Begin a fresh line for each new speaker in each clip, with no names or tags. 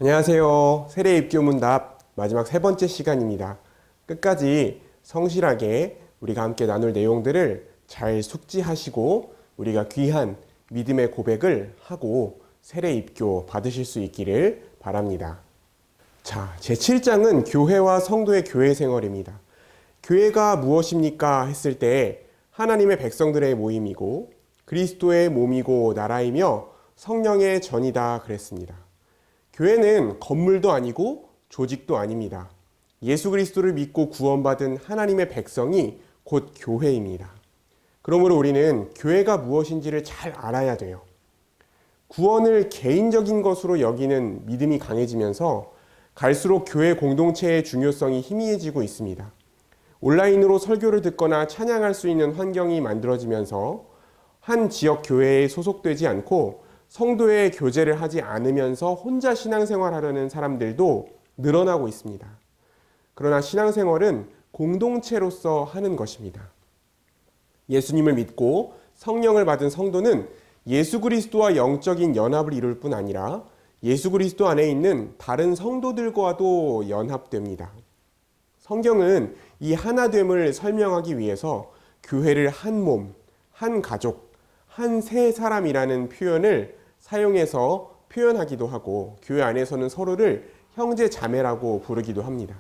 안녕하세요. 세례 입교문답 마지막 세 번째 시간입니다. 끝까지 성실하게 우리가 함께 나눌 내용들을 잘 숙지하시고 우리가 귀한 믿음의 고백을 하고 세례 입교 받으실 수 있기를 바랍니다. 자, 제7장은 교회와 성도의 교회 생활입니다. 교회가 무엇입니까? 했을 때 하나님의 백성들의 모임이고 그리스도의 몸이고 나라이며 성령의 전이다 그랬습니다. 교회는 건물도 아니고 조직도 아닙니다. 예수 그리스도를 믿고 구원받은 하나님의 백성이 곧 교회입니다. 그러므로 우리는 교회가 무엇인지를 잘 알아야 돼요. 구원을 개인적인 것으로 여기는 믿음이 강해지면서 갈수록 교회 공동체의 중요성이 희미해지고 있습니다. 온라인으로 설교를 듣거나 찬양할 수 있는 환경이 만들어지면서 한 지역 교회에 소속되지 않고 성도의 교제를 하지 않으면서 혼자 신앙생활하려는 사람들도 늘어나고 있습니다. 그러나 신앙생활은 공동체로서 하는 것입니다. 예수님을 믿고 성령을 받은 성도는 예수 그리스도와 영적인 연합을 이룰 뿐 아니라 예수 그리스도 안에 있는 다른 성도들과도 연합됩니다. 성경은 이 하나됨을 설명하기 위해서 교회를 한 몸, 한 가족, 한 세 사람이라는 표현을 사용해서 표현하기도 하고 교회 안에서는 서로를 형제 자매라고 부르기도 합니다.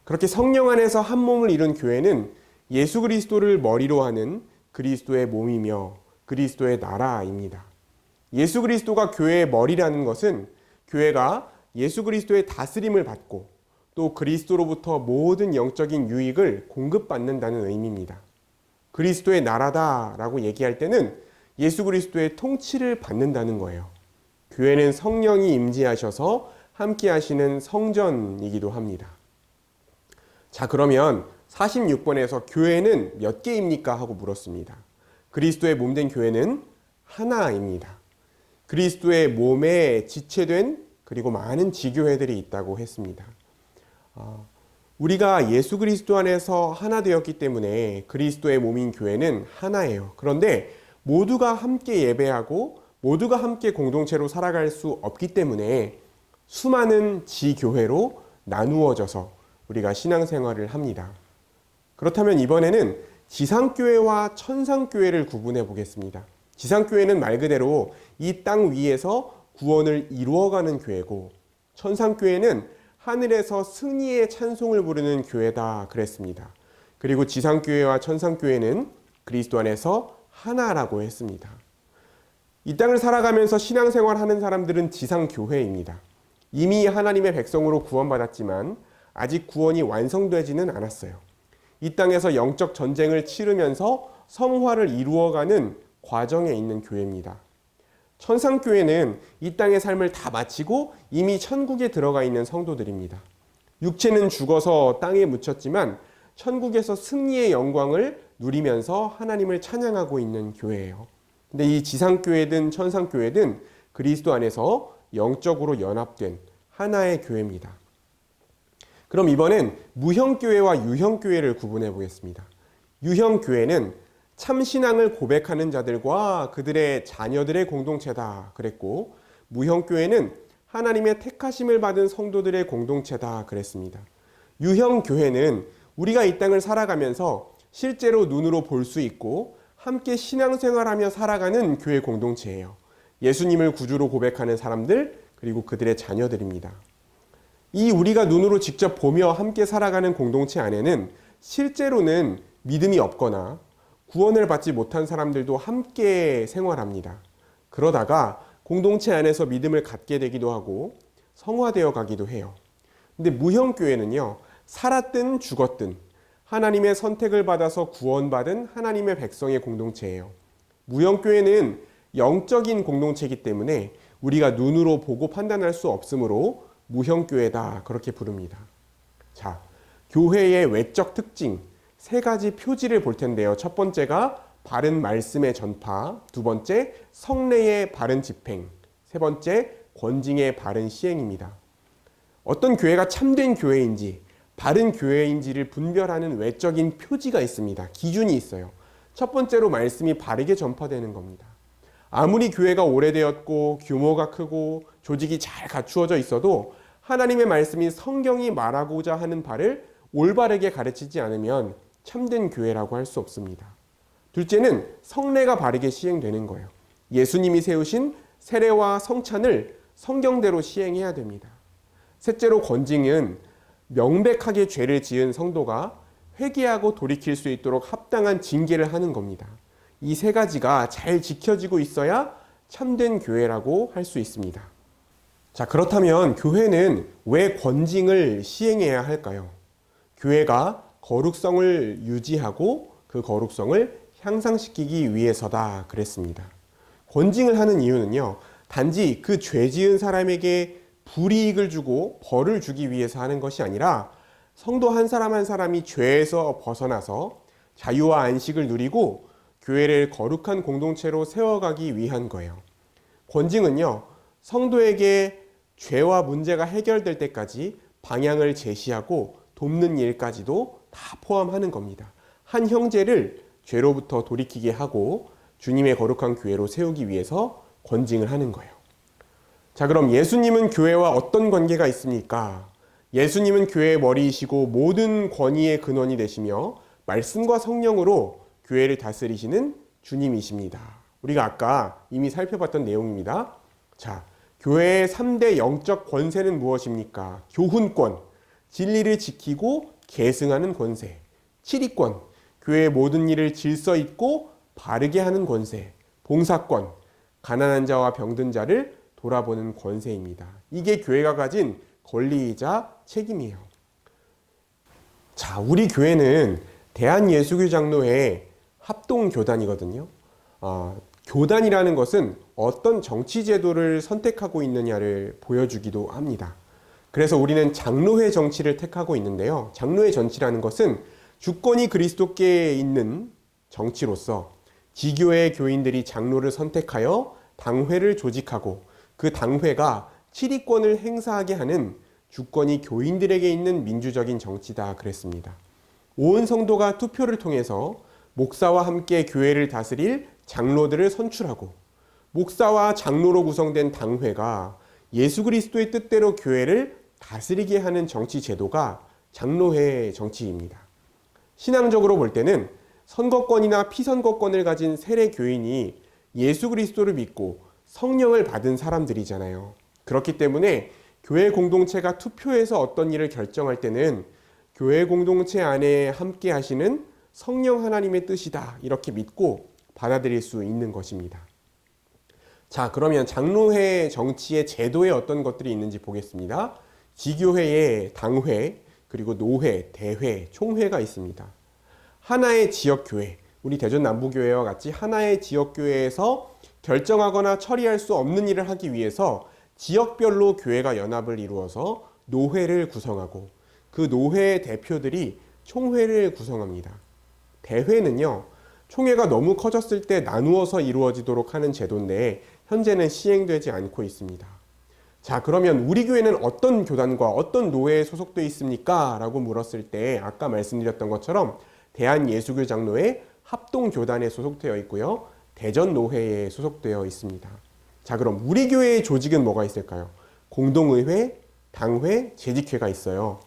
그렇게 성령 안에서 한 몸을 이룬 교회는 예수 그리스도를 머리로 하는 그리스도의 몸이며 그리스도의 나라입니다. 예수 그리스도가 교회의 머리라는 것은 교회가 예수 그리스도의 다스림을 받고 또 그리스도로부터 모든 영적인 유익을 공급받는다는 의미입니다. 그리스도의 나라다라고 얘기할 때는 예수 그리스도의 통치를 받는다는 거예요. 교회는 성령이 임재하셔서 함께 하시는 성전이기도 합니다. 자, 그러면 46번에서 교회는 몇 개입니까? 하고 물었습니다. 그리스도의 몸된 교회는 하나입니다. 그리스도의 몸에 지체된 그리고 많은 지교회들이 있다고 했습니다. 우리가 예수 그리스도 안에서 하나 되었기 때문에 그리스도의 몸인 교회는 하나예요. 그런데 모두가 함께 예배하고 모두가 함께 공동체로 살아갈 수 없기 때문에 수많은 지교회로 나누어져서 우리가 신앙생활을 합니다. 그렇다면 이번에는 지상교회와 천상교회를 구분해 보겠습니다. 지상교회는 말 그대로 이 땅 위에서 구원을 이루어가는 교회고 천상교회는 하늘에서 승리의 찬송을 부르는 교회다 그랬습니다. 그리고 지상교회와 천상교회는 그리스도 안에서 하나라고 했습니다. 이 땅을 살아가면서 신앙생활하는 사람들은 지상교회입니다. 이미 하나님의 백성으로 구원받았지만 아직 구원이 완성되지는 않았어요. 이 땅에서 영적 전쟁을 치르면서 성화를 이루어가는 과정에 있는 교회입니다. 천상교회는 이 땅의 삶을 다 마치고 이미 천국에 들어가 있는 성도들입니다. 육체는 죽어서 땅에 묻혔지만 천국에서 승리의 영광을 누리면서 하나님을 찬양하고 있는 교회예요. 근데 이 지상교회든 천상교회든 그리스도 안에서 영적으로 연합된 하나의 교회입니다. 그럼 이번엔 무형교회와 유형교회를 구분해 보겠습니다. 유형교회는 참신앙을 고백하는 자들과 그들의 자녀들의 공동체다 그랬고 무형교회는 하나님의 택하심을 받은 성도들의 공동체다 그랬습니다. 유형교회는 우리가 이 땅을 살아가면서 실제로 눈으로 볼 수 있고 함께 신앙생활하며 살아가는 교회 공동체예요. 예수님을 구주로 고백하는 사람들 그리고 그들의 자녀들입니다. 이 우리가 눈으로 직접 보며 함께 살아가는 공동체 안에는 실제로는 믿음이 없거나 구원을 받지 못한 사람들도 함께 생활합니다. 그러다가 공동체 안에서 믿음을 갖게 되기도 하고 성화되어 가기도 해요. 근데 무형교회는요, 살았든 죽었든 하나님의 선택을 받아서 구원받은 하나님의 백성의 공동체예요. 무형교회는 영적인 공동체이기 때문에 우리가 눈으로 보고 판단할 수 없으므로 무형교회다 그렇게 부릅니다. 자, 교회의 외적 특징 세 가지 표지를 볼 텐데요. 첫 번째가 바른 말씀의 전파, 두 번째 성례의 바른 집행, 세 번째 권징의 바른 시행입니다. 어떤 교회가 참된 교회인지 바른 교회인지를 분별하는 외적인 표지가 있습니다. 기준이 있어요. 첫 번째로 말씀이 바르게 전파되는 겁니다. 아무리 교회가 오래되었고 규모가 크고 조직이 잘 갖추어져 있어도 하나님의 말씀인 성경이 말하고자 하는 바를 올바르게 가르치지 않으면 참된 교회라고 할 수 없습니다. 둘째는 성례가 바르게 시행되는 거예요. 예수님이 세우신 세례와 성찬을 성경대로 시행해야 됩니다. 셋째로 권징은 명백하게 죄를 지은 성도가 회개하고 돌이킬 수 있도록 합당한 징계를 하는 겁니다. 이 세 가지가 잘 지켜지고 있어야 참된 교회라고 할 수 있습니다. 자, 그렇다면 교회는 왜 권징을 시행해야 할까요? 교회가 거룩성을 유지하고 그 거룩성을 향상시키기 위해서다 그랬습니다. 권징을 하는 이유는요, 단지 그 죄 지은 사람에게 불이익을 주고 벌을 주기 위해서 하는 것이 아니라 성도 한 사람 한 사람이 죄에서 벗어나서 자유와 안식을 누리고 교회를 거룩한 공동체로 세워가기 위한 거예요. 권징은요, 성도에게 죄와 문제가 해결될 때까지 방향을 제시하고 돕는 일까지도 다 포함하는 겁니다. 한 형제를 죄로부터 돌이키게 하고 주님의 거룩한 교회로 세우기 위해서 권징을 하는 거예요. 자, 그럼 예수님은 교회와 어떤 관계가 있습니까? 예수님은 교회의 머리이시고 모든 권위의 근원이 되시며 말씀과 성령으로 교회를 다스리시는 주님이십니다. 우리가 아까 이미 살펴봤던 내용입니다. 자, 교회의 3대 영적 권세는 무엇입니까? 교훈권, 진리를 지키고 계승하는 권세. 7위권, 교회의 모든 일을 질서 있고 바르게 하는 권세. 봉사권, 가난한 자와 병든 자를 돌아보는 권세입니다. 이게 교회가 가진 권리이자 책임이에요. 자, 우리 교회는 대한예수교 장로회 합동교단이거든요. 교단이라는 것은 어떤 정치제도를 선택하고 있느냐를 보여주기도 합니다. 그래서 우리는 장로회 정치를 택하고 있는데요. 장로회 정치라는 것은 주권이 그리스도께 있는 정치로서 지교회 교인들이 장로를 선택하여 당회를 조직하고 그 당회가 치리권을 행사하게 하는 주권이 교인들에게 있는 민주적인 정치다 그랬습니다. 온 성도가 투표를 통해서 목사와 함께 교회를 다스릴 장로들을 선출하고 목사와 장로로 구성된 당회가 예수 그리스도의 뜻대로 교회를 다스리게 하는 정치 제도가 장로회 정치입니다. 신앙적으로 볼 때는 선거권이나 피선거권을 가진 세례 교인이 예수 그리스도를 믿고 성령을 받은 사람들이잖아요. 그렇기 때문에 교회 공동체가 투표해서 어떤 일을 결정할 때는 교회 공동체 안에 함께 하시는 성령 하나님의 뜻이다 이렇게 믿고 받아들일 수 있는 것입니다. 자, 그러면 장로회 정치의 제도에 어떤 것들이 있는지 보겠습니다. 지교회에 당회, 그리고 노회, 대회, 총회가 있습니다. 하나의 지역교회, 우리 대전남부교회와 같이 하나의 지역교회에서 결정하거나 처리할 수 없는 일을 하기 위해서 지역별로 교회가 연합을 이루어서 노회를 구성하고 그 노회의 대표들이 총회를 구성합니다. 대회는요, 총회가 너무 커졌을 때 나누어서 이루어지도록 하는 제도인데 현재는 시행되지 않고 있습니다. 자, 그러면 우리 교회는 어떤 교단과 어떤 노회에 소속되어 있습니까? 라고 물었을 때 아까 말씀드렸던 것처럼 대한예수교 장로회 합동교단에 소속되어 있고요. 대전노회에 소속되어 있습니다. 자, 그럼 우리 교회의 조직은 뭐가 있을까요? 공동의회, 당회, 재직회가 있어요.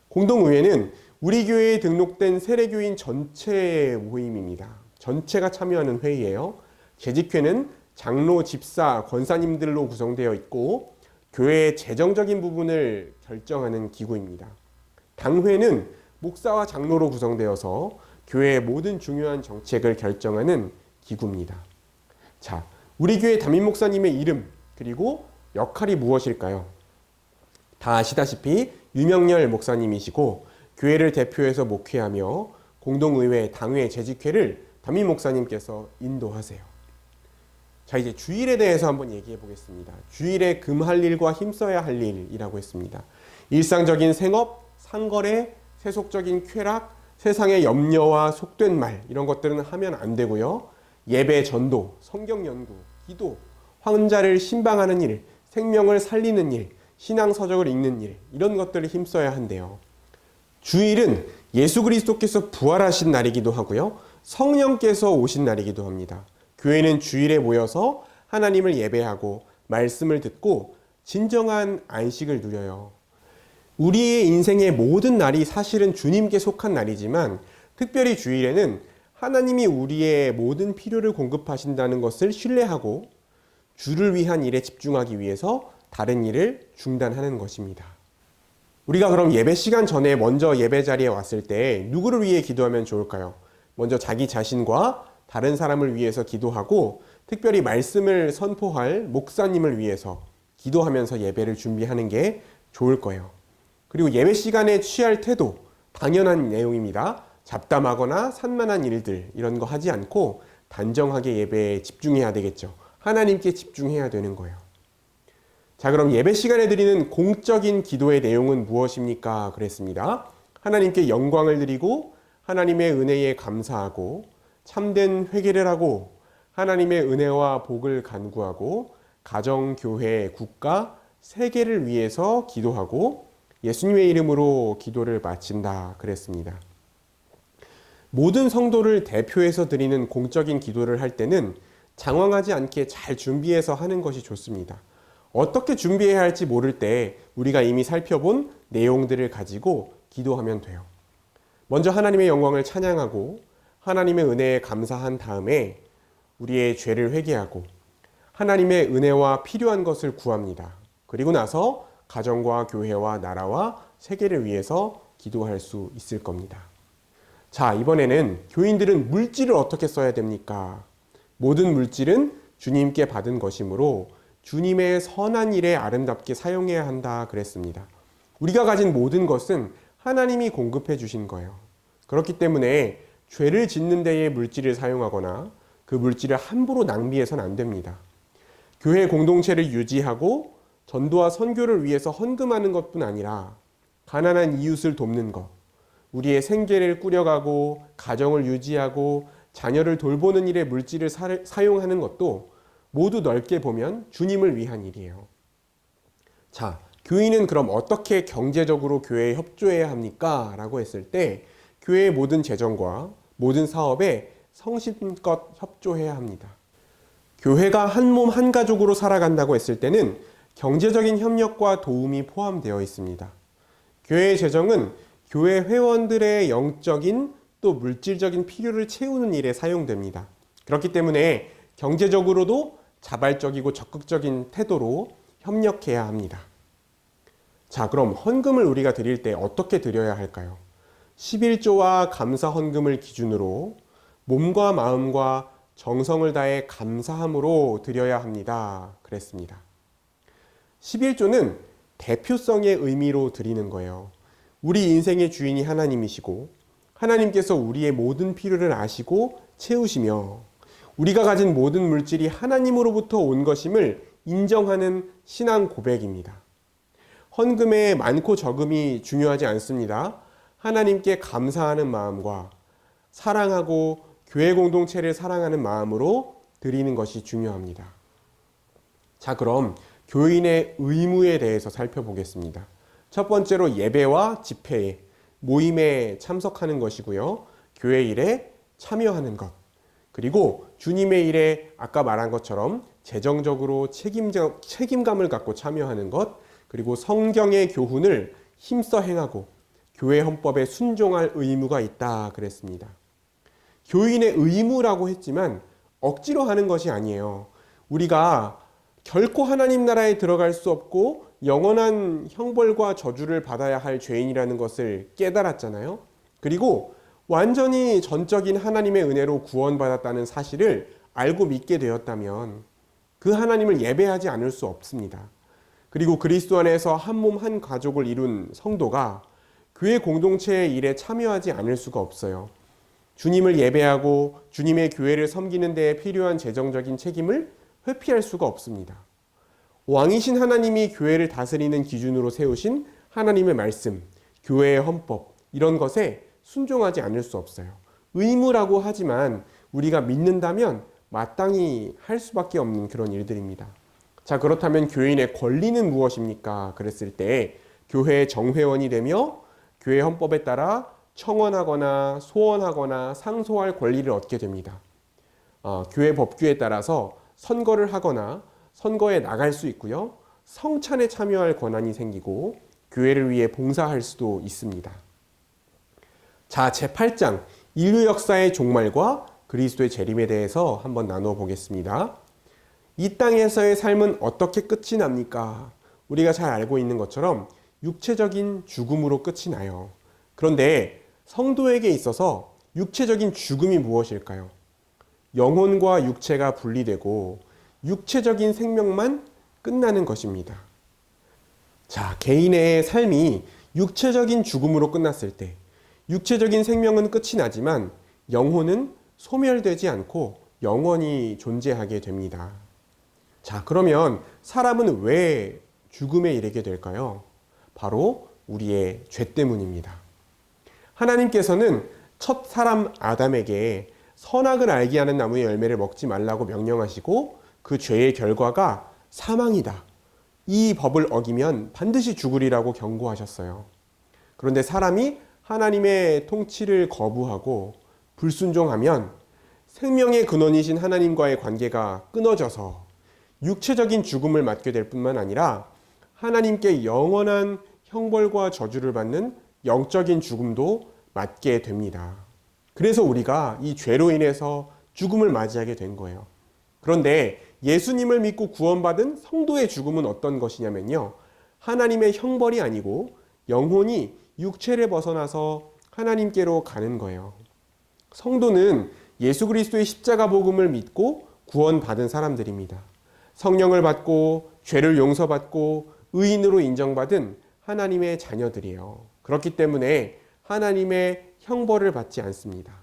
공동의회는 우리 교회에 등록된 세례교인 전체 모임입니다. 전체가 참여하는 회의예요. 재직회는 장로, 집사, 권사님들로 구성되어 있고 교회의 재정적인 부분을 결정하는 기구입니다. 당회는 목사와 장로로 구성되어서 교회의 모든 중요한 정책을 결정하는 기구입니다. 자, 우리 교회 담임 목사님의 이름 그리고 역할이 무엇일까요? 다 아시다시피 유명렬 목사님이시고 교회를 대표해서 목회하며 공동의회, 당회, 재직회를 담임 목사님께서 인도하세요. 자, 이제 주일에 대해서 한번 얘기해 보겠습니다. 주일에 금할 일과 힘써야 할 일이라고 했습니다. 일상적인 생업, 상거래, 세속적인 쾌락, 세상의 염려와 속된 말 이런 것들은 하면 안 되고요. 예배 전도, 성경 연구, 기도, 환자를 신방하는 일, 생명을 살리는 일, 신앙서적을 읽는 일 이런 것들을 힘써야 한대요. 주일은 예수 그리스도께서 부활하신 날이기도 하고요. 성령께서 오신 날이기도 합니다. 교회는 주일에 모여서 하나님을 예배하고 말씀을 듣고 진정한 안식을 누려요. 우리의 인생의 모든 날이 사실은 주님께 속한 날이지만 특별히 주일에는 하나님이 우리의 모든 필요를 공급하신다는 것을 신뢰하고 주를 위한 일에 집중하기 위해서 다른 일을 중단하는 것입니다. 우리가 그럼 예배 시간 전에 먼저 예배 자리에 왔을 때 누구를 위해 기도하면 좋을까요? 먼저 자기 자신과 다른 사람을 위해서 기도하고 특별히 말씀을 선포할 목사님을 위해서 기도하면서 예배를 준비하는 게 좋을 거예요. 그리고 예배 시간에 취할 태도, 당연한 내용입니다. 잡담하거나 산만한 일들 이런 거 하지 않고 단정하게 예배에 집중해야 되겠죠. 하나님께 집중해야 되는 거예요. 자, 그럼 예배 시간에 드리는 공적인 기도의 내용은 무엇입니까? 그랬습니다. 하나님께 영광을 드리고 하나님의 은혜에 감사하고 참된 회개를 하고 하나님의 은혜와 복을 간구하고 가정, 교회, 국가, 세계를 위해서 기도하고 예수님의 이름으로 기도를 마친다 그랬습니다. 모든 성도를 대표해서 드리는 공적인 기도를 할 때는 장황하지 않게 잘 준비해서 하는 것이 좋습니다. 어떻게 준비해야 할지 모를 때 우리가 이미 살펴본 내용들을 가지고 기도하면 돼요. 먼저 하나님의 영광을 찬양하고 하나님의 은혜에 감사한 다음에 우리의 죄를 회개하고 하나님의 은혜와 필요한 것을 구합니다. 그리고 나서 가정과 교회와 나라와 세계를 위해서 기도할 수 있을 겁니다. 자, 이번에는 교인들은 물질을 어떻게 써야 됩니까? 모든 물질은 주님께 받은 것이므로 주님의 선한 일에 아름답게 사용해야 한다 그랬습니다. 우리가 가진 모든 것은 하나님이 공급해 주신 거예요. 그렇기 때문에 죄를 짓는 데에 물질을 사용하거나 그 물질을 함부로 낭비해서는 안 됩니다. 교회 공동체를 유지하고 전도와 선교를 위해서 헌금하는 것뿐 아니라 가난한 이웃을 돕는 것, 우리의 생계를 꾸려가고 가정을 유지하고 자녀를 돌보는 일에 물질을 사용하는 것도 모두 넓게 보면 주님을 위한 일이에요. 자, 교인은 그럼 어떻게 경제적으로 교회에 협조해야 합니까? 라고 했을 때 교회의 모든 재정과 모든 사업에 성심껏 협조해야 합니다. 교회가 한 몸 한 가족으로 살아간다고 했을 때는 경제적인 협력과 도움이 포함되어 있습니다. 교회의 재정은 교회 회원들의 영적인 또 물질적인 필요를 채우는 일에 사용됩니다. 그렇기 때문에 경제적으로도 자발적이고 적극적인 태도로 협력해야 합니다. 자, 그럼 헌금을 우리가 드릴 때 어떻게 드려야 할까요? 11조와 감사 헌금을 기준으로 몸과 마음과 정성을 다해 감사함으로 드려야 합니다. 그랬습니다. 11조는 대표성의 의미로 드리는 거예요. 우리 인생의 주인이 하나님이시고 하나님께서 우리의 모든 필요를 아시고 채우시며 우리가 가진 모든 물질이 하나님으로부터 온 것임을 인정하는 신앙 고백입니다. 헌금의 많고 적음이 중요하지 않습니다. 하나님께 감사하는 마음과 사랑하고 교회 공동체를 사랑하는 마음으로 드리는 것이 중요합니다. 자, 그럼 교인의 의무에 대해서 살펴보겠습니다. 첫 번째로 예배와 집회에, 모임에 참석하는 것이고요. 교회 일에 참여하는 것. 그리고 주님의 일에 아까 말한 것처럼 재정적으로 책임감을 갖고 참여하는 것. 그리고 성경의 교훈을 힘써 행하고 교회 헌법에 순종할 의무가 있다 그랬습니다. 교인의 의무라고 했지만 억지로 하는 것이 아니에요. 우리가 결코 하나님 나라에 들어갈 수 없고 영원한 형벌과 저주를 받아야 할 죄인이라는 것을 깨달았잖아요. 그리고 완전히 전적인 하나님의 은혜로 구원받았다는 사실을 알고 믿게 되었다면 그 하나님을 예배하지 않을 수 없습니다. 그리고 그리스도 안에서 한 몸 한 가족을 이룬 성도가 교회 공동체의 일에 참여하지 않을 수가 없어요. 주님을 예배하고 주님의 교회를 섬기는 데에 필요한 재정적인 책임을 회피할 수가 없습니다. 왕이신 하나님이 교회를 다스리는 기준으로 세우신 하나님의 말씀, 교회의 헌법 이런 것에 순종하지 않을 수 없어요. 의무라고 하지만 우리가 믿는다면 마땅히 할 수밖에 없는 그런 일들입니다. 자, 그렇다면 교인의 권리는 무엇입니까? 그랬을 때 교회의 정회원이 되며 교회 헌법에 따라 청원하거나 소원하거나 상소할 권리를 얻게 됩니다. 교회 법규에 따라서 선거를 하거나 선거에 나갈 수 있고요. 성찬에 참여할 권한이 생기고 교회를 위해 봉사할 수도 있습니다. 자, 제8장 인류 역사의 종말과 그리스도의 재림에 대해서 한번 나누어 보겠습니다. 이 땅에서의 삶은 어떻게 끝이 납니까? 우리가 잘 알고 있는 것처럼 육체적인 죽음으로 끝이 나요. 그런데 성도에게 있어서 육체적인 죽음이 무엇일까요? 영혼과 육체가 분리되고 육체적인 생명만 끝나는 것입니다. 자, 개인의 삶이 육체적인 죽음으로 끝났을 때 육체적인 생명은 끝이 나지만 영혼은 소멸되지 않고 영원히 존재하게 됩니다. 자, 그러면 사람은 왜 죽음에 이르게 될까요? 바로 우리의 죄 때문입니다. 하나님께서는 첫 사람 아담에게 선악을 알게 하는 나무의 열매를 먹지 말라고 명령하시고 그 죄의 결과가 사망이다. 이 법을 어기면 반드시 죽으리라고 경고하셨어요. 그런데 사람이 하나님의 통치를 거부하고 불순종하면 생명의 근원이신 하나님과의 관계가 끊어져서 육체적인 죽음을 맞게 될 뿐만 아니라 하나님께 영원한 형벌과 저주를 받는 영적인 죽음도 맞게 됩니다. 그래서 우리가 이 죄로 인해서 죽음을 맞이하게 된 거예요. 그런데 예수님을 믿고 구원받은 성도의 죽음은 어떤 것이냐면요. 하나님의 형벌이 아니고 영혼이 육체를 벗어나서 하나님께로 가는 거예요. 성도는 예수 그리스도의 십자가 복음을 믿고 구원받은 사람들입니다. 성령을 받고 죄를 용서받고 의인으로 인정받은 하나님의 자녀들이에요. 그렇기 때문에 하나님의 형벌을 받지 않습니다.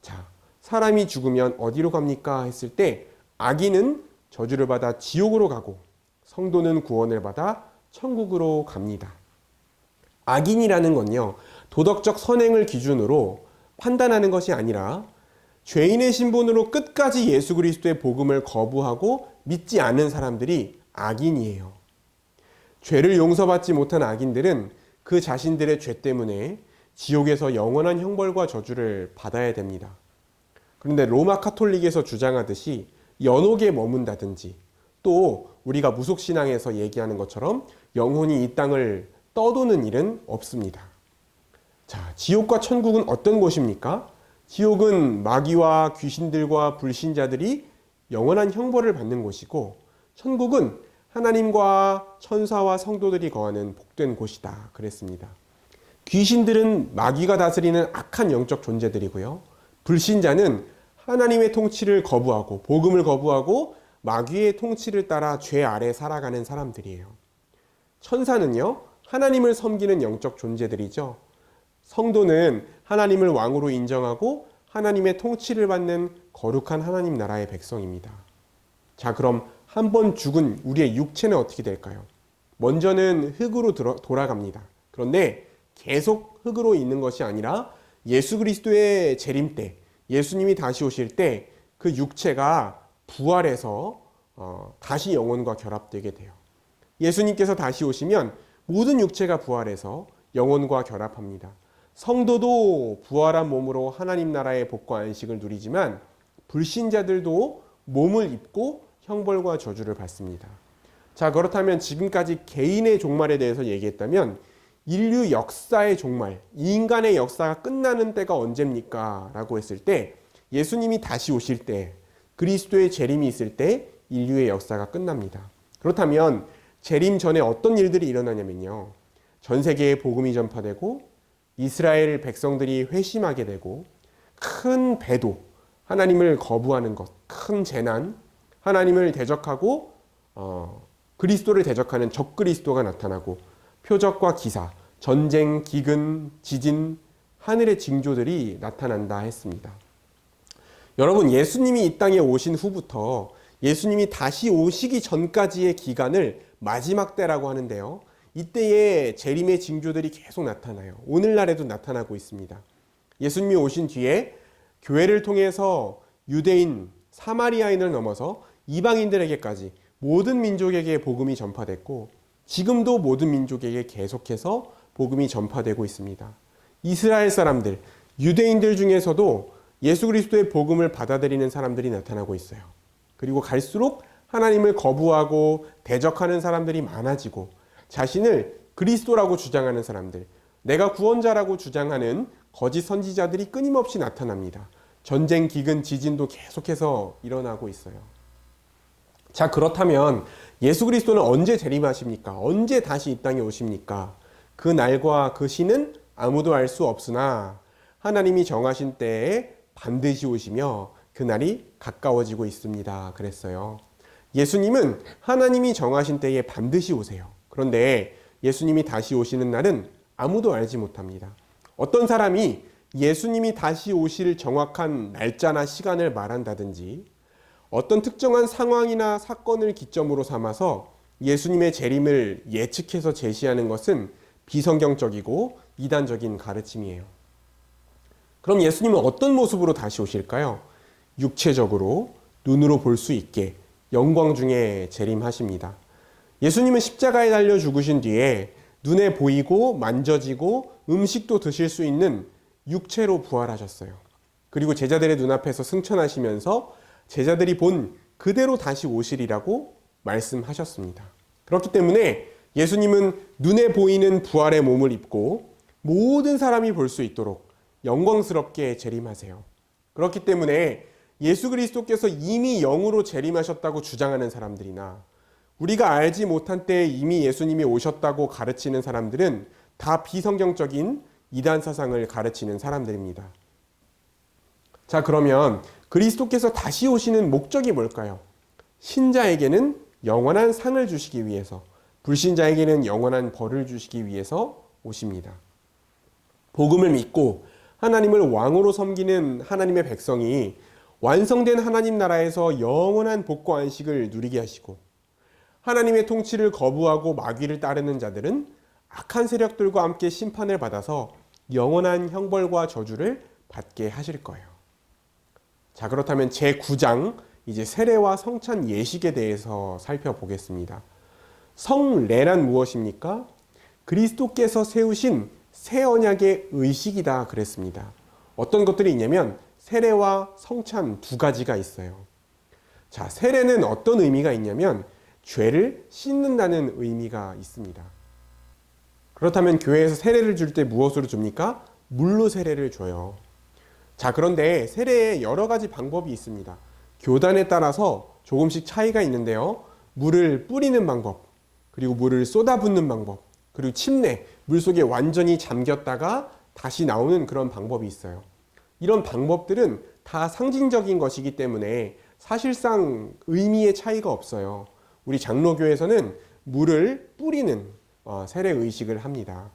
자, 사람이 죽으면 어디로 갑니까? 했을 때 악인은 저주를 받아 지옥으로 가고 성도는 구원을 받아 천국으로 갑니다. 악인이라는 건요, 도덕적 선행을 기준으로 판단하는 것이 아니라 죄인의 신분으로 끝까지 예수 그리스도의 복음을 거부하고 믿지 않는 사람들이 악인이에요. 죄를 용서받지 못한 악인들은 그 자신들의 죄 때문에 지옥에서 영원한 형벌과 저주를 받아야 됩니다. 그런데 로마 카톨릭에서 주장하듯이 연옥에 머문다든지 또 우리가 무속신앙에서 얘기하는 것처럼 영혼이 이 땅을 떠도는 일은 없습니다. 자, 지옥과 천국은 어떤 곳입니까? 지옥은 마귀와 귀신들과 불신자들이 영원한 형벌을 받는 곳이고 천국은 하나님과 천사와 성도들이 거하는 복된 곳이다 그랬습니다. 귀신들은 마귀가 다스리는 악한 영적 존재들이고요. 불신자는 하나님의 통치를 거부하고 복음을 거부하고 마귀의 통치를 따라 죄 아래 살아가는 사람들이에요. 천사는요, 하나님을 섬기는 영적 존재들이죠. 성도는 하나님을 왕으로 인정하고 하나님의 통치를 받는 거룩한 하나님 나라의 백성입니다. 자, 그럼 한 번 죽은 우리의 육체는 어떻게 될까요? 먼저는 흙으로 돌아갑니다. 그런데 계속 흙으로 있는 것이 아니라 예수 그리스도의 재림 때, 예수님이 다시 오실 때 그 육체가 부활해서 다시 영혼과 결합되게 돼요. 예수님께서 다시 오시면 모든 육체가 부활해서 영혼과 결합합니다. 성도도 부활한 몸으로 하나님 나라의 복과 안식을 누리지만 불신자들도 몸을 입고 형벌과 저주를 받습니다. 자, 그렇다면 지금까지 개인의 종말에 대해서 얘기했다면 인류 역사의 종말, 인간의 역사가 끝나는 때가 언제입니까? 라고 했을 때 예수님이 다시 오실 때, 그리스도의 재림이 있을 때 인류의 역사가 끝납니다. 그렇다면 재림 전에 어떤 일들이 일어나냐면요. 전 세계에 복음이 전파되고 이스라엘 백성들이 회심하게 되고 큰 배도, 하나님을 거부하는 것, 큰 재난, 하나님을 대적하고 그리스도를 대적하는 적그리스도가 나타나고 표적과 기사, 전쟁, 기근, 지진, 하늘의 징조들이 나타난다 했습니다. 여러분, 예수님이 이 땅에 오신 후부터 예수님이 다시 오시기 전까지의 기간을 마지막 때라고 하는데요. 이때의 재림의 징조들이 계속 나타나요. 오늘날에도 나타나고 있습니다. 예수님이 오신 뒤에 교회를 통해서 유대인, 사마리아인을 넘어서 이방인들에게까지 모든 민족에게 복음이 전파됐고 지금도 모든 민족에게 계속해서 복음이 전파되고 있습니다. 이스라엘 사람들, 유대인들 중에서도 예수 그리스도의 복음을 받아들이는 사람들이 나타나고 있어요. 그리고 갈수록 하나님을 거부하고 대적하는 사람들이 많아지고 자신을 그리스도라고 주장하는 사람들, 내가 구원자라고 주장하는 거짓 선지자들이 끊임없이 나타납니다. 전쟁, 기근, 지진도 계속해서 일어나고 있어요. 자, 그렇다면 예수 그리스도는 언제 재림하십니까? 언제 다시 이 땅에 오십니까? 그 날과 그 시는 아무도 알 수 없으나 하나님이 정하신 때에 반드시 오시며 그 날이 가까워지고 있습니다. 그랬어요. 예수님은 하나님이 정하신 때에 반드시 오세요. 그런데 예수님이 다시 오시는 날은 아무도 알지 못합니다. 어떤 사람이 예수님이 다시 오실 정확한 날짜나 시간을 말한다든지 어떤 특정한 상황이나 사건을 기점으로 삼아서 예수님의 재림을 예측해서 제시하는 것은 비성경적이고 이단적인 가르침이에요. 그럼 예수님은 어떤 모습으로 다시 오실까요? 육체적으로 눈으로 볼 수 있게 영광 중에 재림하십니다. 예수님은 십자가에 달려 죽으신 뒤에 눈에 보이고 만져지고 음식도 드실 수 있는 육체로 부활하셨어요. 그리고 제자들의 눈앞에서 승천하시면서 제자들이 본 그대로 다시 오시리라고 말씀하셨습니다. 그렇기 때문에 예수님은 눈에 보이는 부활의 몸을 입고 모든 사람이 볼 수 있도록 영광스럽게 재림하세요. 그렇기 때문에 예수 그리스도께서 이미 영으로 재림하셨다고 주장하는 사람들이나 우리가 알지 못한 때에 이미 예수님이 오셨다고 가르치는 사람들은 다 비성경적인 이단 사상을 가르치는 사람들입니다. 자, 그러면 그리스도께서 다시 오시는 목적이 뭘까요? 신자에게는 영원한 상을 주시기 위해서, 불신자에게는 영원한 벌을 주시기 위해서 오십니다. 복음을 믿고 하나님을 왕으로 섬기는 하나님의 백성이 완성된 하나님 나라에서 영원한 복과 안식을 누리게 하시고, 하나님의 통치를 거부하고 마귀를 따르는 자들은 악한 세력들과 함께 심판을 받아서 영원한 형벌과 저주를 받게 하실 거예요. 자, 그렇다면 제9장 이제 세례와 성찬 예식에 대해서 살펴보겠습니다. 성례란 무엇입니까? 그리스도께서 세우신 새 언약의 의식이다 그랬습니다. 어떤 것들이 있냐면 세례와 성찬 두 가지가 있어요. 자, 세례는 어떤 의미가 있냐면 죄를 씻는다는 의미가 있습니다. 그렇다면 교회에서 세례를 줄 때 무엇으로 줍니까? 물로 세례를 줘요. 자, 그런데 세례에 여러 가지 방법이 있습니다. 교단에 따라서 조금씩 차이가 있는데요. 물을 뿌리는 방법, 그리고 물을 쏟아붓는 방법, 그리고 침례, 물속에 완전히 잠겼다가 다시 나오는 그런 방법이 있어요. 이런 방법들은 다 상징적인 것이기 때문에 사실상 의미의 차이가 없어요. 우리 장로교에서는 물을 뿌리는 세례 의식을 합니다.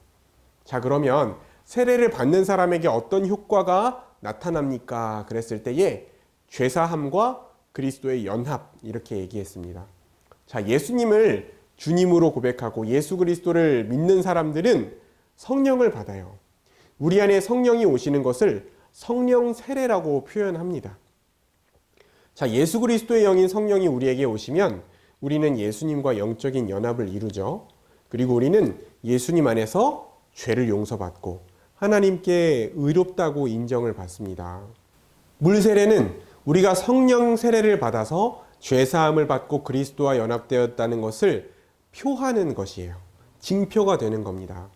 자, 그러면 세례를 받는 사람에게 어떤 효과가 나타납니까? 그랬을 때에 죄사함과 그리스도의 연합, 이렇게 얘기했습니다. 자, 예수님을 주님으로 고백하고 예수 그리스도를 믿는 사람들은 성령을 받아요. 우리 안에 성령이 오시는 것을 성령 세례라고 표현합니다. 자, 예수 그리스도의 영인 성령이 우리에게 오시면 우리는 예수님과 영적인 연합을 이루죠. 그리고 우리는 예수님 안에서 죄를 용서받고 하나님께 의롭다고 인정을 받습니다. 물 세례는 우리가 성령 세례를 받아서 죄 사함을 받고 그리스도와 연합되었다는 것을 표하는 것이에요. 징표가 되는 겁니다.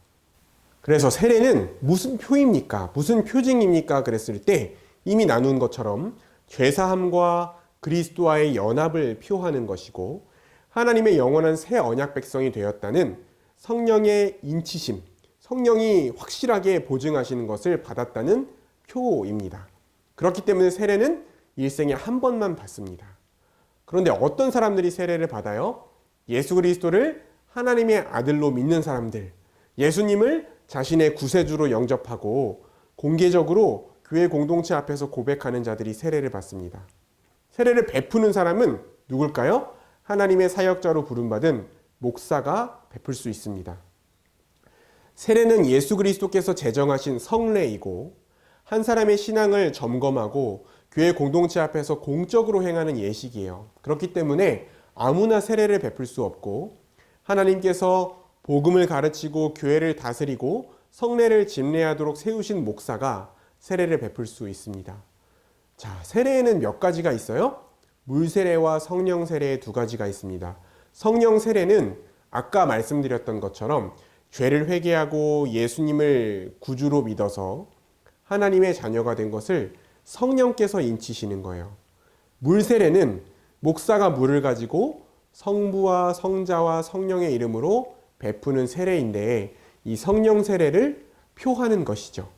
그래서 세례는 무슨 표입니까? 무슨 표징입니까? 그랬을 때 이미 나눈 것처럼 죄 사함과 그리스도와의 연합을 표하는 것이고 하나님의 영원한 새 언약 백성이 되었다는 성령의 인치심, 성령이 확실하게 보증하시는 것을 받았다는 표입니다. 그렇기 때문에 세례는 일생에 한 번만 받습니다. 그런데 어떤 사람들이 세례를 받아요? 예수 그리스도를 하나님의 아들로 믿는 사람들, 예수님을 자신의 구세주로 영접하고 공개적으로 교회 공동체 앞에서 고백하는 자들이 세례를 받습니다. 세례를 베푸는 사람은 누굴까요? 하나님의 사역자로 부름받은 목사가 베풀 수 있습니다. 세례는 예수 그리스도께서 제정하신 성례이고 한 사람의 신앙을 점검하고 교회 공동체 앞에서 공적으로 행하는 예식이에요. 그렇기 때문에 아무나 세례를 베풀 수 없고 하나님께서 복음을 가르치고 교회를 다스리고 성례를 집례하도록 세우신 목사가 세례를 베풀 수 있습니다. 자, 세례에는 몇 가지가 있어요? 물 세례와 성령 세례 두 가지가 있습니다. 성령 세례는 아까 말씀드렸던 것처럼 죄를 회개하고 예수님을 구주로 믿어서 하나님의 자녀가 된 것을 성령께서 인치시는 거예요. 물 세례는 목사가 물을 가지고 성부와 성자와 성령의 이름으로 베푸는 세례인데 이 성령 세례를 표하는 것이죠.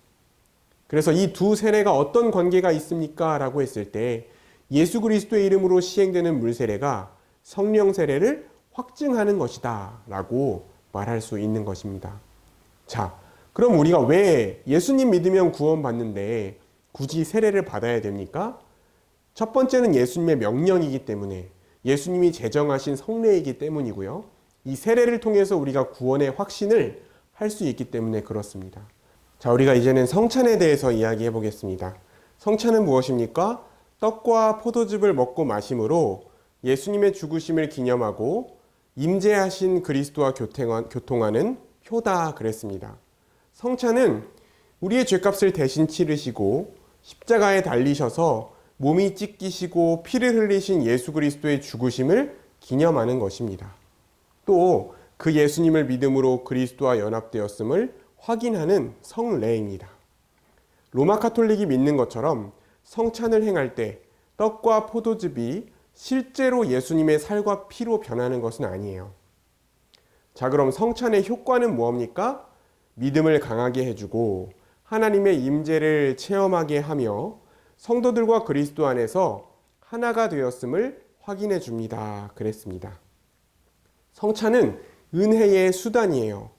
그래서 이 두 세례가 어떤 관계가 있습니까? 라고 했을 때 예수 그리스도의 이름으로 시행되는 물 세례가 성령 세례를 확증하는 것이다 라고 말할 수 있는 것입니다. 자, 그럼 우리가 왜 예수님 믿으면 구원받는데 굳이 세례를 받아야 됩니까? 첫 번째는 예수님의 명령이기 때문에, 예수님이 제정하신 성례이기 때문이고요. 이 세례를 통해서 우리가 구원의 확신을 할 수 있기 때문에 그렇습니다. 자, 우리가 이제는 성찬에 대해서 이야기해 보겠습니다. 성찬은 무엇입니까? 떡과 포도즙을 먹고 마심으로 예수님의 죽으심을 기념하고 임재하신 그리스도와 교통하는 표다 그랬습니다. 성찬은 우리의 죄값을 대신 치르시고 십자가에 달리셔서 몸이 찢기시고 피를 흘리신 예수 그리스도의 죽으심을 기념하는 것입니다. 또 그 예수님을 믿음으로 그리스도와 연합되었음을 확인하는 성례입니다. 로마 카톨릭이 믿는 것처럼 성찬을 행할 때 떡과 포도즙이 실제로 예수님의 살과 피로 변하는 것은 아니에요. 자, 그럼 성찬의 효과는 무엇입니까? 믿음을 강하게 해주고 하나님의 임재를 체험하게 하며 성도들과 그리스도 안에서 하나가 되었음을 확인해 줍니다. 그랬습니다. 성찬은 은혜의 수단이에요.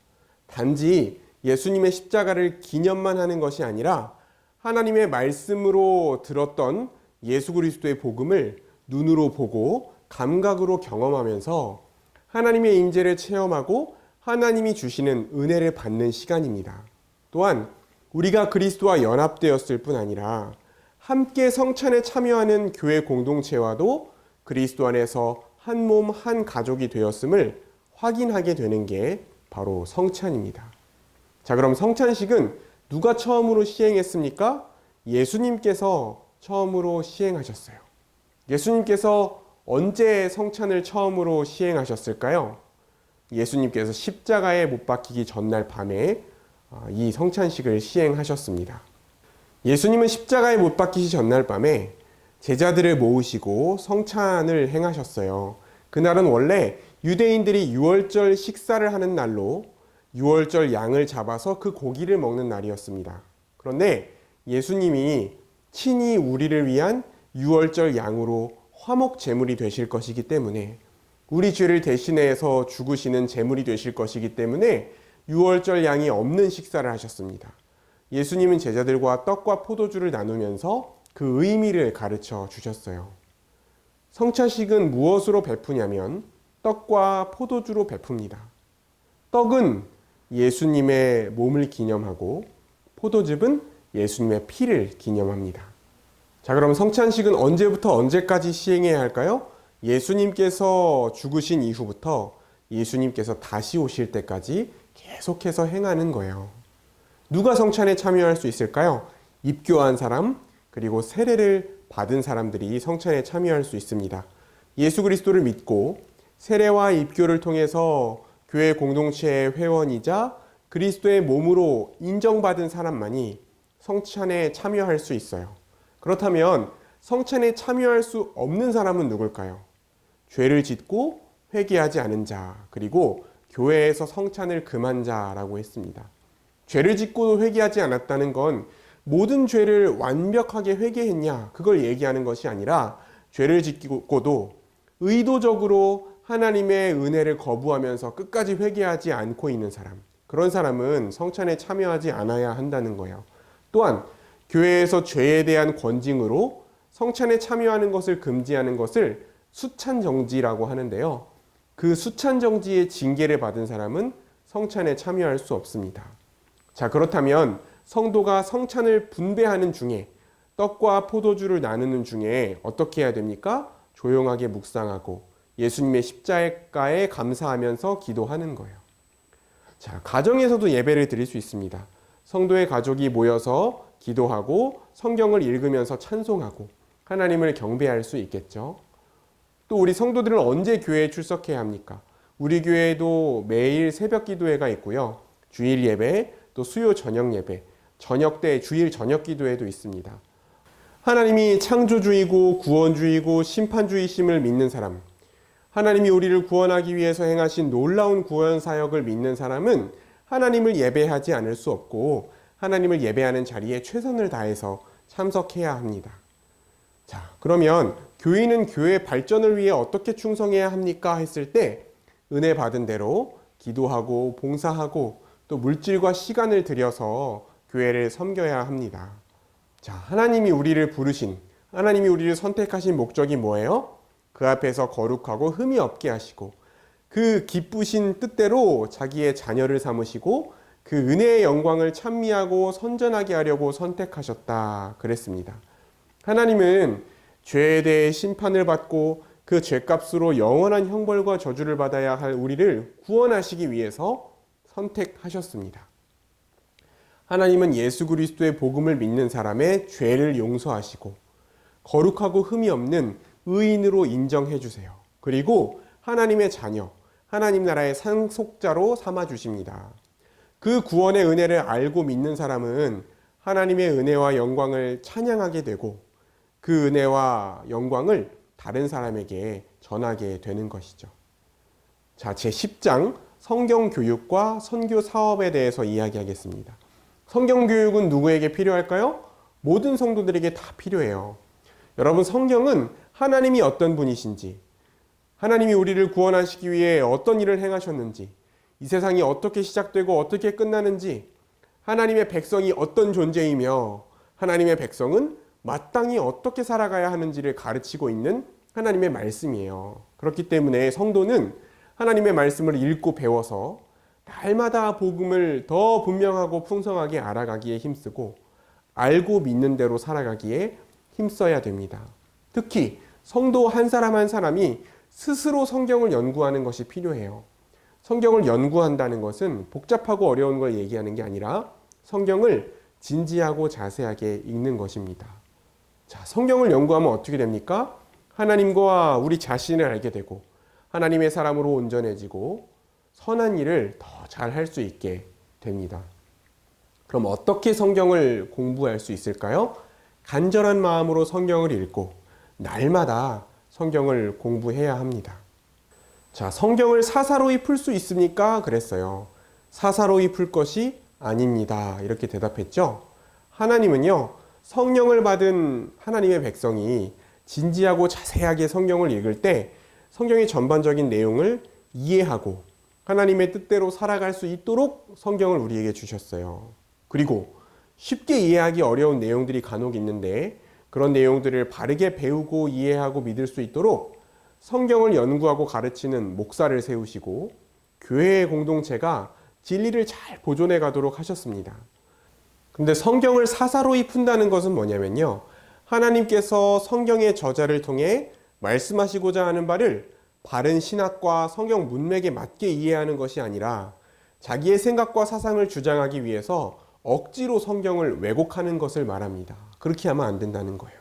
단지 예수님의 십자가를 기념만 하는 것이 아니라 하나님의 말씀으로 들었던 예수 그리스도의 복음을 눈으로 보고 감각으로 경험하면서 하나님의 임재를 체험하고 하나님이 주시는 은혜를 받는 시간입니다. 또한 우리가 그리스도와 연합되었을 뿐 아니라 함께 성찬에 참여하는 교회 공동체와도 그리스도 안에서 한 몸, 한 가족이 되었음을 확인하게 되는 게 바로 성찬입니다. 자, 그럼 성찬식은 누가 처음으로 시행했습니까? 예수님께서 처음으로 시행하셨어요. 예수님께서 언제 성찬을 처음으로 시행하셨을까요? 예수님께서 십자가에 못 박히기 전날 밤에 이 성찬식을 시행하셨습니다. 예수님은 십자가에 못 박히시 전날 밤에 제자들을 모으시고 성찬을 행하셨어요. 그날은 원래 유대인들이 유월절 식사를 하는 날로 유월절 양을 잡아서 그 고기를 먹는 날이었습니다. 그런데 예수님이 친히 우리를 위한 유월절 양으로 화목 제물이 되실 것이기 때문에, 우리 죄를 대신해서 죽으시는 제물이 되실 것이기 때문에 유월절 양이 없는 식사를 하셨습니다. 예수님은 제자들과 떡과 포도주를 나누면서 그 의미를 가르쳐 주셨어요. 성찬식은 무엇으로 베푸냐면 떡과 포도주로 베풉니다. 떡은 예수님의 몸을 기념하고 포도즙은 예수님의 피를 기념합니다. 자, 그럼 성찬식은 언제부터 언제까지 시행해야 할까요? 예수님께서 죽으신 이후부터 예수님께서 다시 오실 때까지 계속해서 행하는 거예요. 누가 성찬에 참여할 수 있을까요? 입교한 사람, 그리고 세례를 받은 사람들이 성찬에 참여할 수 있습니다. 예수 그리스도를 믿고 세례와 입교를 통해서 교회 공동체의 회원이자 그리스도의 몸으로 인정받은 사람만이 성찬에 참여할 수 있어요. 그렇다면 성찬에 참여할 수 없는 사람은 누굴까요? 죄를 짓고 회개하지 않은 자, 그리고 교회에서 성찬을 금한 자라고 했습니다. 죄를 짓고 회개하지 않았다는 건 모든 죄를 완벽하게 회개했냐, 그걸 얘기하는 것이 아니라 죄를 짓고도 의도적으로 하나님의 은혜를 거부하면서 끝까지 회개하지 않고 있는 사람, 그런 사람은 성찬에 참여하지 않아야 한다는 거예요. 또한 교회에서 죄에 대한 권징으로 성찬에 참여하는 것을 금지하는 것을 수찬정지라고 하는데요. 그 수찬정지의 징계를 받은 사람은 성찬에 참여할 수 없습니다. 자, 그렇다면 성도가 성찬을 분배하는 중에, 떡과 포도주를 나누는 중에 어떻게 해야 됩니까? 조용하게 묵상하고 예수님의 십자가에 감사하면서 기도하는 거예요. 자, 가정에서도 예배를 드릴 수 있습니다. 성도의 가족이 모여서 기도하고 성경을 읽으면서 찬송하고 하나님을 경배할 수 있겠죠. 또 우리 성도들은 언제 교회에 출석해야 합니까? 우리 교회에도 매일 새벽 기도회가 있고요. 주일 예배, 또 수요 저녁 예배, 저녁 때 주일 저녁 기도회도 있습니다. 하나님이 창조주이고 구원주이고 심판주이심을 믿는 사람, 하나님이 우리를 구원하기 위해서 행하신 놀라운 구원 사역을 믿는 사람은 하나님을 예배하지 않을 수 없고 하나님을 예배하는 자리에 최선을 다해서 참석해야 합니다. 자, 그러면 교인은 교회 발전을 위해 어떻게 충성해야 합니까? 했을 때 은혜 받은 대로 기도하고 봉사하고 또 물질과 시간을 들여서 교회를 섬겨야 합니다. 자, 하나님이 우리를 부르신, 하나님이 우리를 선택하신 목적이 뭐예요? 그 앞에서 거룩하고 흠이 없게 하시고 그 기쁘신 뜻대로 자기의 자녀를 삼으시고 그 은혜의 영광을 찬미하고 선전하게 하려고 선택하셨다 그랬습니다. 하나님은 죄에 대해 심판을 받고 그 죄값으로 영원한 형벌과 저주를 받아야 할 우리를 구원하시기 위해서 선택하셨습니다. 하나님은 예수 그리스도의 복음을 믿는 사람의 죄를 용서하시고 거룩하고 흠이 없는 의인으로 인정해 주세요. 그리고 하나님의 자녀, 하나님 나라의 상속자로 삼아 주십니다. 그 구원의 은혜를 알고 믿는 사람은 하나님의 은혜와 영광을 찬양하게 되고 그 은혜와 영광을 다른 사람에게 전하게 되는 것이죠. 자, 제10장 성경 교육과 선교 사업에 대해서 이야기하겠습니다. 성경 교육은 누구에게 필요할까요? 모든 성도들에게 다 필요해요. 여러분, 성경은 하나님이 어떤 분이신지, 하나님이 우리를 구원하시기 위해 어떤 일을 행하셨는지, 이 세상이 어떻게 시작되고 어떻게 끝나는지, 하나님의 백성이 어떤 존재이며 하나님의 백성은 마땅히 어떻게 살아가야 하는지를 가르치고 있는 하나님의 말씀이에요. 그렇기 때문에 성도는 하나님의 말씀을 읽고 배워서 날마다 복음을 더 분명하고 풍성하게 알아가기에 힘쓰고 알고 믿는 대로 살아가기에 힘써야 됩니다. 특히 성도 한 사람 한 사람이 스스로 성경을 연구하는 것이 필요해요. 성경을 연구한다는 것은 복잡하고 어려운 걸 얘기하는 게 아니라 성경을 진지하고 자세하게 읽는 것입니다. 자, 성경을 연구하면 어떻게 됩니까? 하나님과 우리 자신을 알게 되고 하나님의 사람으로 온전해지고 선한 일을 더 잘 할 수 있게 됩니다. 그럼 어떻게 성경을 공부할 수 있을까요? 간절한 마음으로 성경을 읽고 날마다 성경을 공부해야 합니다. 자, 성경을 사사로이 풀 수 있습니까? 그랬어요. 사사로이 풀 것이 아닙니다. 이렇게 대답했죠. 하나님은요, 성령을 받은 하나님의 백성이 진지하고 자세하게 성경을 읽을 때 성경의 전반적인 내용을 이해하고 하나님의 뜻대로 살아갈 수 있도록 성경을 우리에게 주셨어요. 그리고 쉽게 이해하기 어려운 내용들이 간혹 있는데 그런 내용들을 바르게 배우고 이해하고 믿을 수 있도록 성경을 연구하고 가르치는 목사를 세우시고 교회의 공동체가 진리를 잘 보존해 가도록 하셨습니다. 근데 성경을 사사로이 푼다는 것은 뭐냐면요, 하나님께서 성경의 저자를 통해 말씀하시고자 하는 바를 바른 신학과 성경 문맥에 맞게 이해하는 것이 아니라 자기의 생각과 사상을 주장하기 위해서 억지로 성경을 왜곡하는 것을 말합니다. 그렇게 하면 안 된다는 거예요.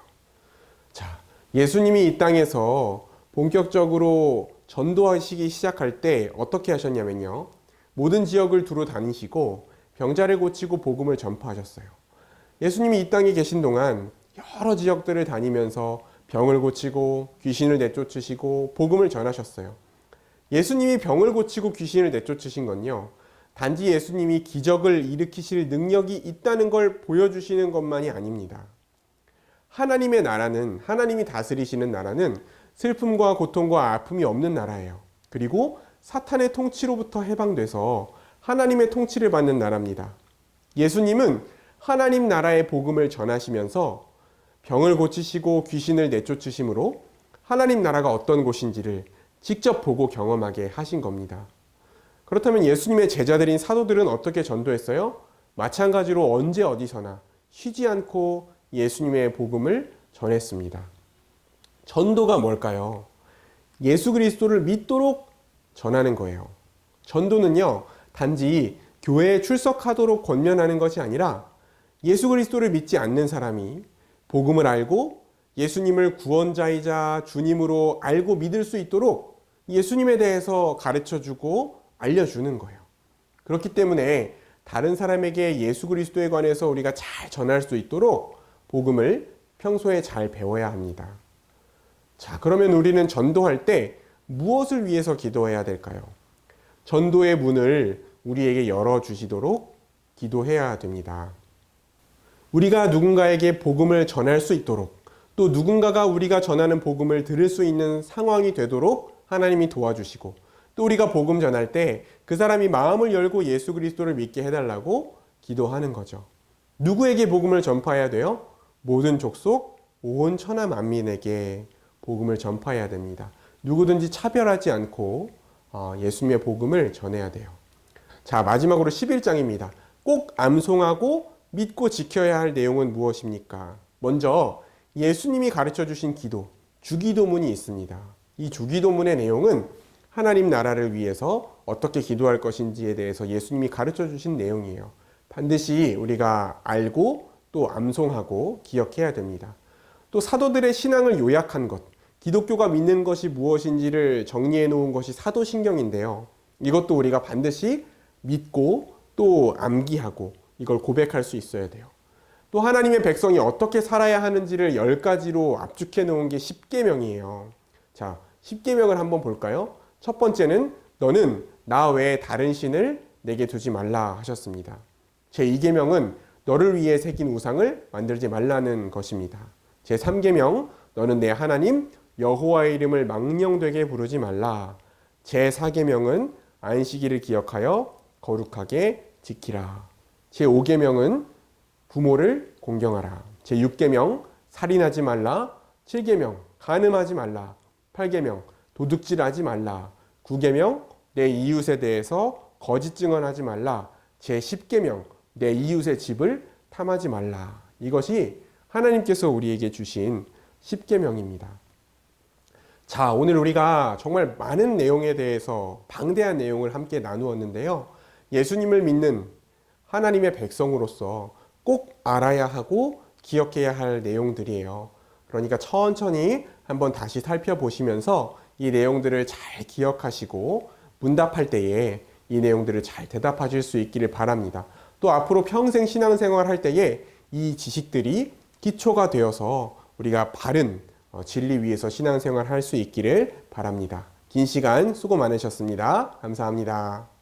자, 예수님이 이 땅에서 본격적으로 전도하시기 시작할 때 어떻게 하셨냐면요, 모든 지역을 두루 다니시고 병자를 고치고 복음을 전파하셨어요. 예수님이 이 땅에 계신 동안 여러 지역들을 다니면서 병을 고치고 귀신을 내쫓으시고 복음을 전하셨어요. 예수님이 병을 고치고 귀신을 내쫓으신 건요, 단지 예수님이 기적을 일으키실 능력이 있다는 걸 보여주시는 것만이 아닙니다. 하나님의 나라는, 하나님이 다스리시는 나라는 슬픔과 고통과 아픔이 없는 나라예요. 그리고 사탄의 통치로부터 해방돼서 하나님의 통치를 받는 나라입니다. 예수님은 하나님 나라의 복음을 전하시면서 병을 고치시고 귀신을 내쫓으심으로 하나님 나라가 어떤 곳인지를 직접 보고 경험하게 하신 겁니다. 그렇다면 예수님의 제자들인 사도들은 어떻게 전도했어요? 마찬가지로 언제 어디서나 쉬지 않고 예수님의 복음을 전했습니다. 전도가 뭘까요? 예수 그리스도를 믿도록 전하는 거예요. 전도는요, 단지 교회에 출석하도록 권면하는 것이 아니라 예수 그리스도를 믿지 않는 사람이 복음을 알고 예수님을 구원자이자 주님으로 알고 믿을 수 있도록 예수님에 대해서 가르쳐주고 알려주는 거예요. 그렇기 때문에 다른 사람에게 예수 그리스도에 관해서 우리가 잘 전할 수 있도록 복음을 평소에 잘 배워야 합니다. 자, 그러면 우리는 전도할 때 무엇을 위해서 기도해야 될까요? 전도의 문을 우리에게 열어주시도록 기도해야 됩니다. 우리가 누군가에게 복음을 전할 수 있도록, 또 누군가가 우리가 전하는 복음을 들을 수 있는 상황이 되도록 하나님이 도와주시고, 또 우리가 복음 전할 때 그 사람이 마음을 열고 예수 그리스도를 믿게 해달라고 기도하는 거죠. 누구에게 복음을 전파해야 돼요? 모든 족속, 온 천하 만민에게 복음을 전파해야 됩니다. 누구든지 차별하지 않고 예수님의 복음을 전해야 돼요. 자, 마지막으로 11장입니다. 꼭 암송하고 믿고 지켜야 할 내용은 무엇입니까? 먼저 예수님이 가르쳐 주신 기도, 주기도문이 있습니다. 이 주기도문의 내용은 하나님 나라를 위해서 어떻게 기도할 것인지에 대해서 예수님이 가르쳐 주신 내용이에요. 반드시 우리가 알고 또 암송하고 기억해야 됩니다. 또 사도들의 신앙을 요약한 것, 기독교가 믿는 것이 무엇인지를 정리해 놓은 것이 사도신경인데요. 이것도 우리가 반드시 믿고 또 암기하고 이걸 고백할 수 있어야 돼요. 또 하나님의 백성이 어떻게 살아야 하는지를 10가지로 압축해 놓은 게 십계명이에요. 자, 십계명을 한번 볼까요? 첫 번째는 너는 나 외에 다른 신을 내게 두지 말라 하셨습니다. 제2계명은 너를 위해 새긴 우상을 만들지 말라는 것입니다. 제3계명 너는 내 하나님 여호와의 이름을 망령되게 부르지 말라. 제4계명은 안식일을 기억하여 거룩하게 지키라. 제5계명은 부모를 공경하라. 제6계명 살인하지 말라. 7계명 간음하지 말라. 8계명 도둑질하지 말라. 9계명 내 이웃에 대해서 거짓 증언하지 말라. 제10계명 내 이웃의 집을 탐하지 말라. 이것이 하나님께서 우리에게 주신 10계명입니다. 자, 오늘 우리가 정말 많은 내용에 대해서 방대한 내용을 함께 나누었는데요. 예수님을 믿는 하나님의 백성으로서 꼭 알아야 하고 기억해야 할 내용들이에요. 그러니까 천천히 한번 다시 살펴보시면서 이 내용들을 잘 기억하시고 문답할 때에 이 내용들을 잘 대답하실 수 있기를 바랍니다. 또 앞으로 평생 신앙생활 할 때에 이 지식들이 기초가 되어서 우리가 바른 진리 위에서 신앙생활 할 수 있기를 바랍니다. 긴 시간 수고 많으셨습니다. 감사합니다.